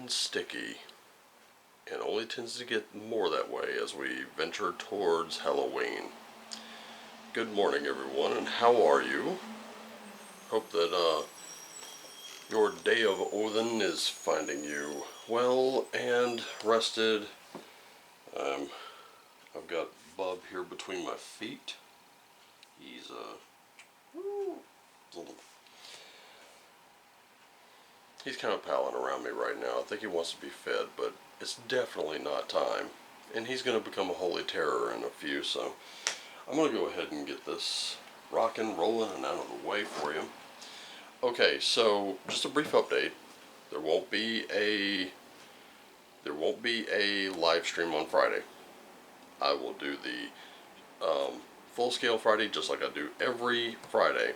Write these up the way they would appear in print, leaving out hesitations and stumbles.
and sticky, and only tends to get more that way as we venture towards Halloween. Good morning, everyone, and how are you? Hope that your day of Odin is finding you well and rested. I've got Bub here between my feet. He's he's kind of palling around me right now. I think he wants to be fed, but it's definitely not time. And he's going to become a holy terror in a few, so I'm going to go ahead and get this rocking, rolling, and out of the way for you. Okay, so just a brief update. There won't be a live stream on Friday. I will do the full scale Friday just like I do every Friday.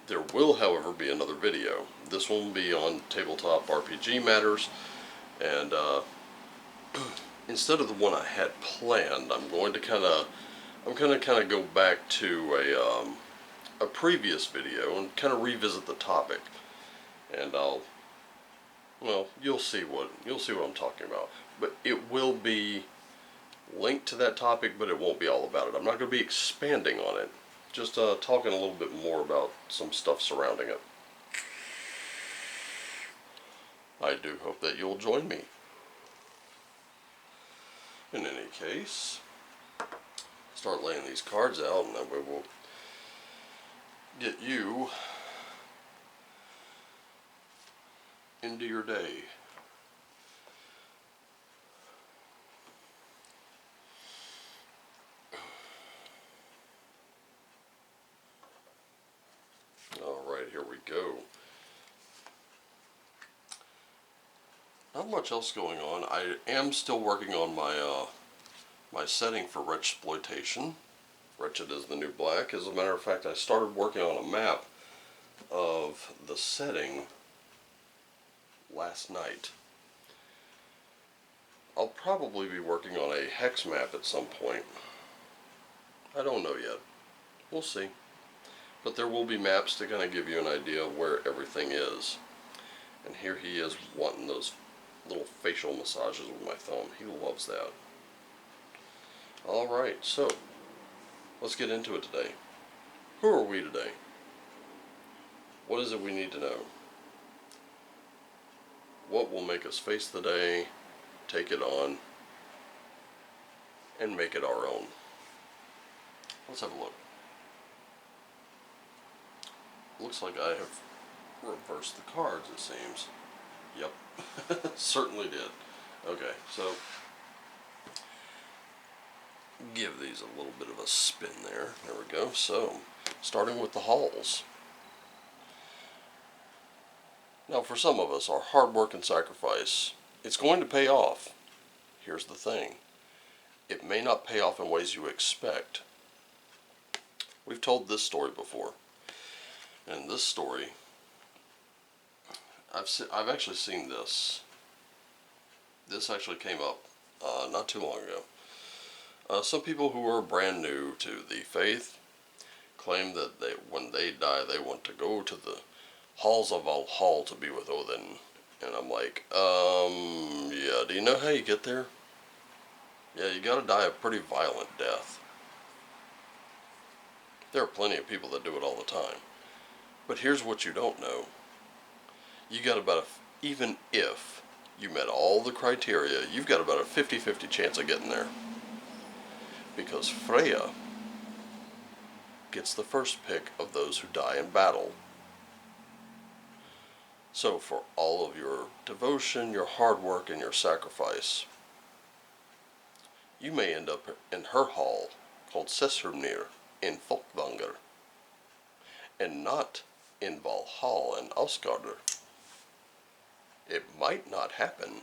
There will, however, be another video. This one will be on tabletop RPG matters, and instead of the one I had planned, I'm going to kind of go back to a previous video and kind of revisit the topic, and you'll see what I'm talking about. But it will be linked to that topic, but it won't be all about it. I'm not going to be expanding on it. Just talking a little bit more about some stuff surrounding it. I do hope that you'll join me. In any case, start laying these cards out, and that way we'll get you into your day. Alright, here we go. Not much else going on. I am still working on my my setting for Wretchploitation. Wretched is the new black. As a matter of fact, I started working on a map of the setting last night. I'll probably be working on a hex map at some point. I don't know yet. We'll see. But there will be maps to kind of give you an idea of where everything is. And here he is wanting those little facial massages with my thumb. He loves that. Alright, so let's get into it today. Who are we today? What is it we need to know? What will make us face the day, take it on, and make it our own? Let's have a look. Looks like I have reversed the cards, it seems. Yep, certainly did. Okay, so give these a little bit of a spin there. There we go. So, starting with the halls. Now, for some of us, our hard work and sacrifice, it's going to pay off. Here's the thing. It may not pay off in ways you expect. We've told this story before. And this story, I've actually seen this. This actually came up not too long ago. Some people who are brand new to the faith claim that when they die, they want to go to the halls of Valhalla to be with Odin. And I'm like, yeah, do you know how you get there? Yeah, you gotta die a pretty violent death. There are plenty of people that do it all the time. But here's what you don't know. You got about even if you met all the criteria, you've got about a 50-50 chance of getting there. Because Freya gets the first pick of those who die in battle. So for all of your devotion, your hard work, and your sacrifice, you may end up in her hall called Sessrumnir in Folkvanger, and not in Valhalla and Asgarder. It might not happen.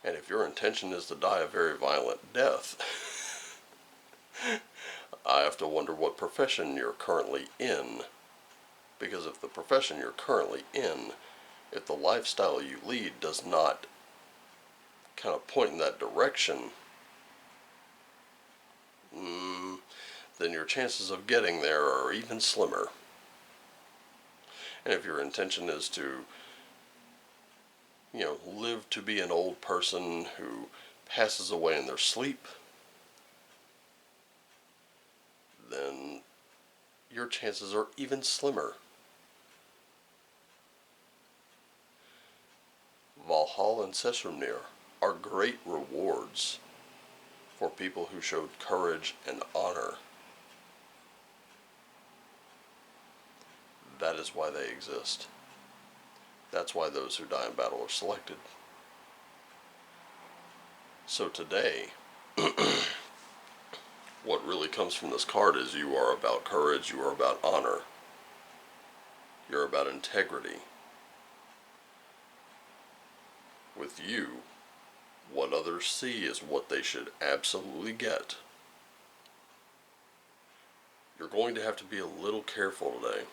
And if your intention is to die a very violent death, I have to wonder what profession you're currently in. Because if the profession you're currently in, if the lifestyle you lead does not kind of point in that direction, then your chances of getting there are even slimmer. And if your intention is to live to be an old person who passes away in their sleep, then your chances are even slimmer. Valhalla and Sessrumnir are great rewards for people who showed courage and honor. That is why they exist. That's why those who die in battle are selected. So today, what really comes from this card is you are about courage, you are about honor, you're about integrity. With you, what others see is what they should absolutely get. You're going to have to be a little careful today.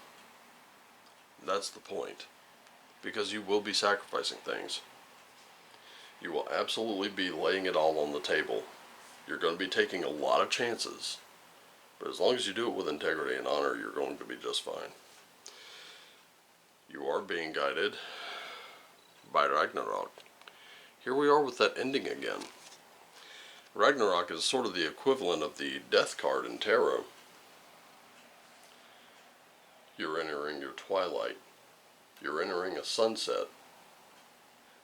That's the point. Because you will be sacrificing things. You will absolutely be laying it all on the table. You're going to be taking a lot of chances. But as long as you do it with integrity and honor, you're going to be just fine. You are being guided by Ragnarok. Here we are with that ending again. Ragnarok is sort of the equivalent of the death card in tarot. You're entering your twilight. You're entering a sunset.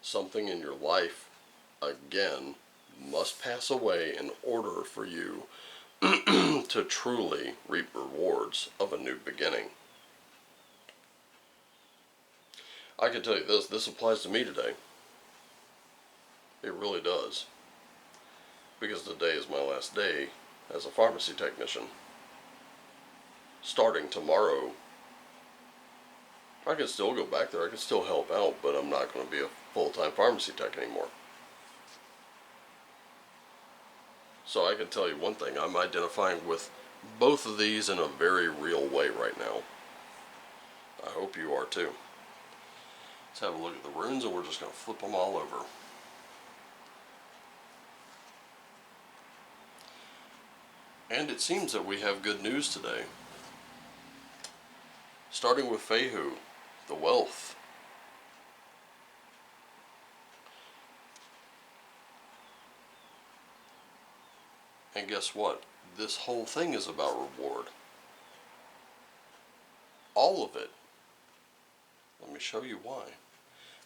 Something in your life, again, must pass away in order for you to truly reap rewards of a new beginning. I can tell you this applies to me today. It really does. Because today is my last day as a pharmacy technician. Starting tomorrow, I can still go back there, I can still help out, but I'm not going to be a full-time pharmacy tech anymore. So I can tell you one thing, I'm identifying with both of these in a very real way right now. I hope you are too. Let's have a look at the runes and we're just going to flip them all over. And it seems that we have good news today. Starting with Fehu, the wealth. And guess what? This whole thing is about reward. All of it. Let me show you why.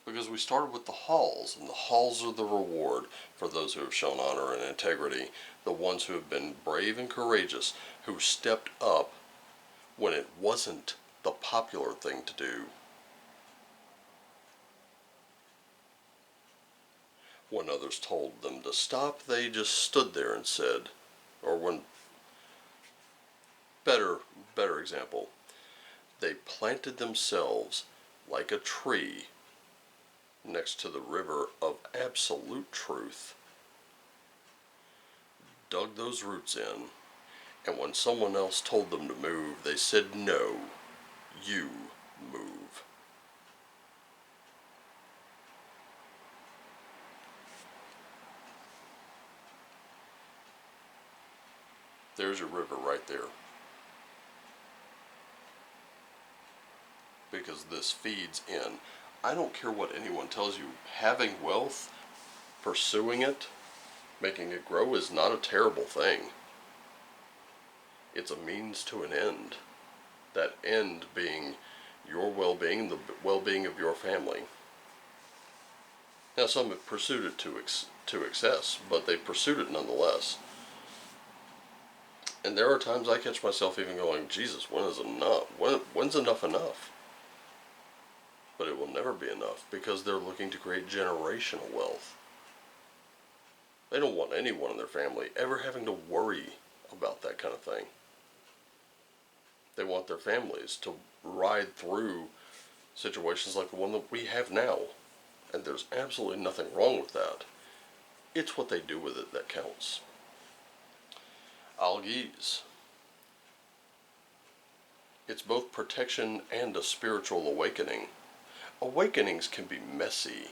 Because we started with the halls, and the halls are the reward for those who have shown honor and integrity, the ones who have been brave and courageous, who stepped up when it wasn't the popular thing to do. When others told them to stop, they just stood there and said, or when, better example, they planted themselves like a tree next to the river of absolute truth, dug those roots in, and when someone else told them to move, they said, no, you move. There's your river right there. Because this feeds in. I don't care what anyone tells you. Having wealth, pursuing it, making it grow is not a terrible thing. It's a means to an end. That end being your well-being, the well-being of your family. Now some have pursued it to excess, but they pursued it nonetheless. And there are times I catch myself even going, Jesus, when is enough? When's enough enough? But it will never be enough because they're looking to create generational wealth. They don't want anyone in their family ever having to worry about that kind of thing. They want their families to ride through situations like the one that we have now. And there's absolutely nothing wrong with that. It's what they do with it that counts. Algiz. It's both protection and a spiritual awakening. Awakenings can be messy.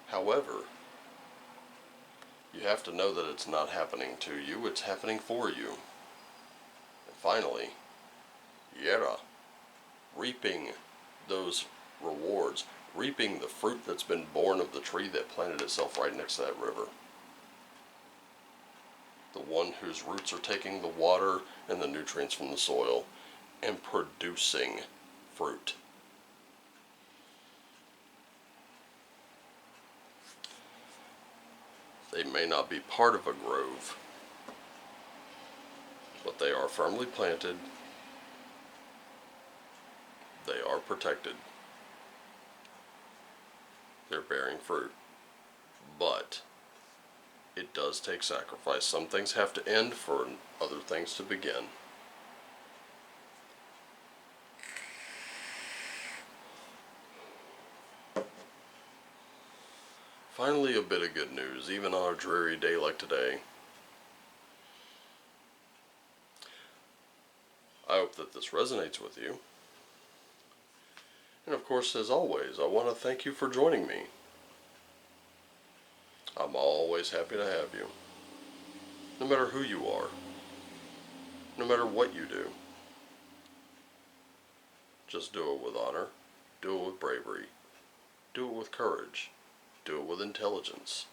However, you have to know that it's not happening to you, it's happening for you. And finally, Yera, reaping those rewards, reaping the fruit that's been born of the tree that planted itself right next to that river. The one whose roots are taking the water and the nutrients from the soil and producing fruit. They may not be part of a grove, but they are firmly planted. They are protected. They're bearing fruit. But it does take sacrifice. Some things have to end for other things to begin. Finally, a bit of good news, even on a dreary day like today. I hope that this resonates with you. And of course, as always, I want to thank you for joining me. I'm always happy to have you. No matter who you are. No matter what you do. Just do it with honor. Do it with bravery. Do it with courage. Do it with intelligence.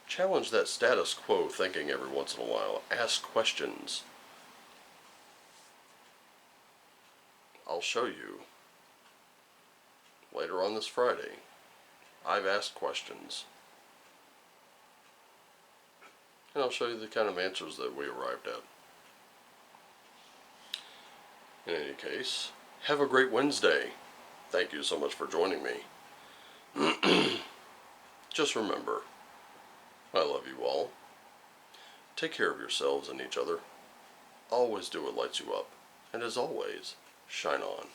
Challenge that status quo thinking every once in a while. Ask questions. I'll show you. Later on this Friday, I've asked questions. And I'll show you the kind of answers that we arrived at. In any case, have a great Wednesday. Thank you so much for joining me. Just remember, I love you all. Take care of yourselves and each other. Always do what lights you up. And as always, shine on.